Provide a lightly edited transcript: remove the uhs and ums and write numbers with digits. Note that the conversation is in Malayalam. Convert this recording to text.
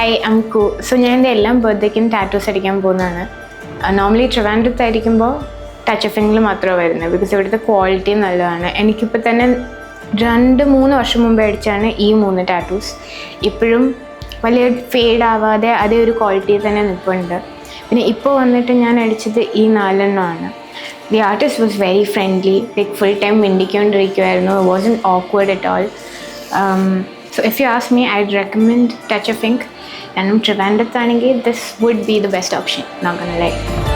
ഹായ് ഐം കു. സോ ഞാൻ എൻ്റെ എല്ലാം ബർത്ത്ഡേക്കും ടാറ്റൂസ് അടിക്കാൻ പോകുന്നതാണ്. നോർമലി ട്രിവാൻഡ്രത്തായിരിക്കുമ്പോൾ ടച്ച് ഓഫ് ഇംഗിൽ മാത്രമേ വരുന്നത്, ബിക്കോസ് ഇവിടുത്തെ ക്വാളിറ്റി നല്ലതാണ്. എനിക്കിപ്പോൾ തന്നെ 2-3 വർഷം മുമ്പ് അടിച്ചാണ് ഈ 3 ടാറ്റൂസ്. ഇപ്പോഴും വലിയ ഫെയ്ഡ് ആവാതെ അതേ ഒരു ക്വാളിറ്റിയിൽ തന്നെ നിൽപ്പുണ്ട്. പിന്നെ ഇപ്പോൾ വന്നിട്ട് ഞാൻ അടിച്ചത് ഈ 4 എണ്ണമാണ്. The artist was very friendly, like full time മിണ്ടിക്കൊണ്ടിരിക്കുമായിരുന്നു. It wasn't awkward at all. So if you ask me, I'd recommend Touch of Ink. And Trivandrum, this would be the best option, not gonna lie.